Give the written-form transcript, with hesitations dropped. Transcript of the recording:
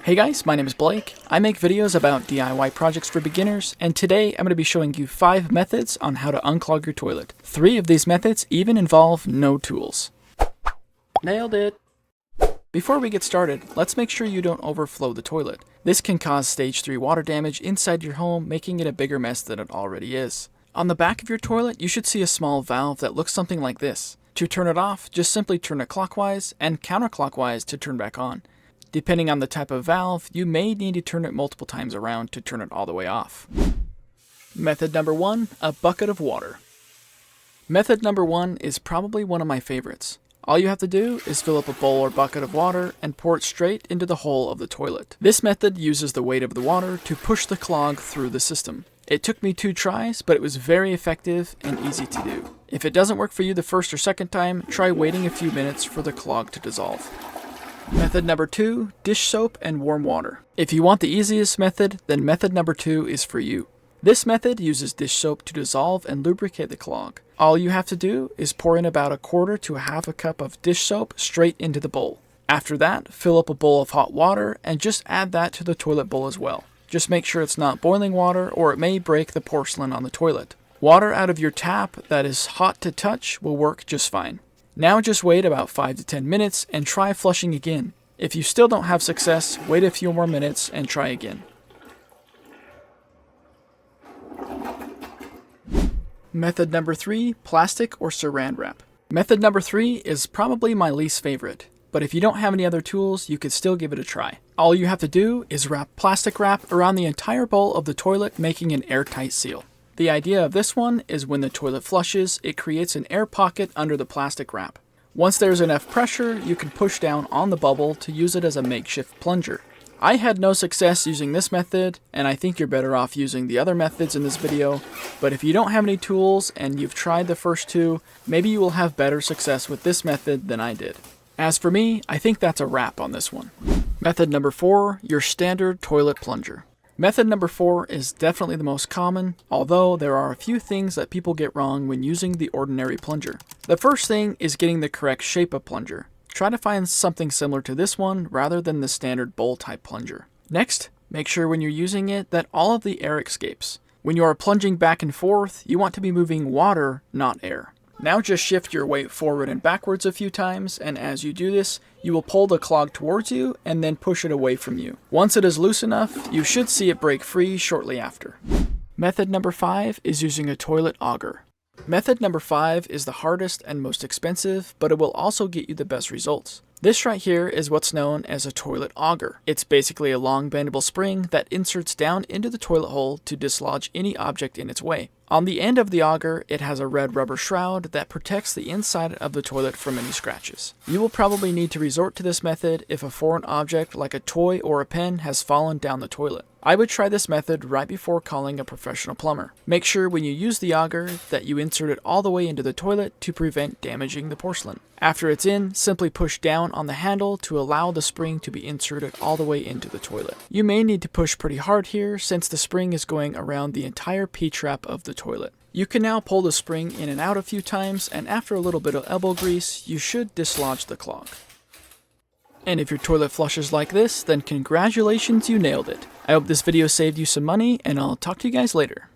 Hey guys, my name is Blake. I make videos about DIY projects for beginners, and today I'm going to be showing you 5 methods on how to unclog your toilet. 3 of these methods even involve no tools. Nailed it! Before we get started, let's make sure you don't overflow the toilet. This can cause stage 3 water damage inside your home, making it a bigger mess than it already is. On the back of your toilet, you should see a small valve that looks something like this. To turn it off, just simply turn it clockwise and counterclockwise to turn back on. Depending on the type of valve, you may need to turn it multiple times around to turn it all the way off. Method number 1, a bucket of water. Method number 1 is probably one of my favorites. All you have to do is fill up a bowl or bucket of water and pour it straight into the hole of the toilet. This method uses the weight of the water to push the clog through the system. It took me 2 tries, but it was very effective and easy to do. If it doesn't work for you the first or second time, try waiting a few minutes for the clog to dissolve. Method number 2, dish soap and warm water. If you want the easiest method, then method number 2 is for you. This method uses dish soap to dissolve and lubricate the clog. All you have to do is pour in about 1/4 to 1/2 cup of dish soap straight into the bowl. After that, fill up a bowl of hot water and just add that to the toilet bowl as well. Just make sure it's not boiling water or it may break the porcelain on the toilet. Water out of your tap that is hot to touch will work just fine. Now just wait about 5 to 10 minutes and try flushing again. If you still don't have success, wait a few more minutes and try again. Method number 3, plastic or saran wrap. Method number 3 is probably my least favorite, but if you don't have any other tools, you could still give it a try. All you have to do is wrap plastic wrap around the entire bowl of the toilet, making an airtight seal. The idea of this one is when the toilet flushes, it creates an air pocket under the plastic wrap. Once there's enough pressure, you can push down on the bubble to use it as a makeshift plunger. I had no success using this method, and I think you're better off using the other methods in this video, but if you don't have any tools and you've tried the first 2, maybe you will have better success with this method than I did. As for me, I think that's a wrap on this one. Method number 4, your standard toilet plunger. Method number 4 is definitely the most common, although there are a few things that people get wrong when using the ordinary plunger. The first thing is getting the correct shape of plunger. Try to find something similar to this one rather than the standard bowl type plunger. Next, make sure when you're using it that all of the air escapes. When you are plunging back and forth, you want to be moving water, not air. Now just shift your weight forward and backwards a few times, and as you do this, you will pull the clog towards you and then push it away from you. Once it is loose enough, you should see it break free shortly after. Method number 5 is using a toilet auger. Method number 5 is the hardest and most expensive, but it will also get you the best results. This right here is what's known as a toilet auger. It's basically a long bendable spring that inserts down into the toilet hole to dislodge any object in its way. On the end of the auger, it has a red rubber shroud that protects the inside of the toilet from any scratches. You will probably need to resort to this method if a foreign object like a toy or a pen has fallen down the toilet. I would try this method right before calling a professional plumber. Make sure when you use the auger that you insert it all the way into the toilet to prevent damaging the porcelain. After it's in, simply push down on the handle to allow the spring to be inserted all the way into the toilet. You may need to push pretty hard here since the spring is going around the entire P-trap of the toilet. You can now pull the spring in and out a few times, and after a little bit of elbow grease, you should dislodge the clog. And if your toilet flushes like this, then congratulations, you nailed it. I hope this video saved you some money, and I'll talk to you guys later.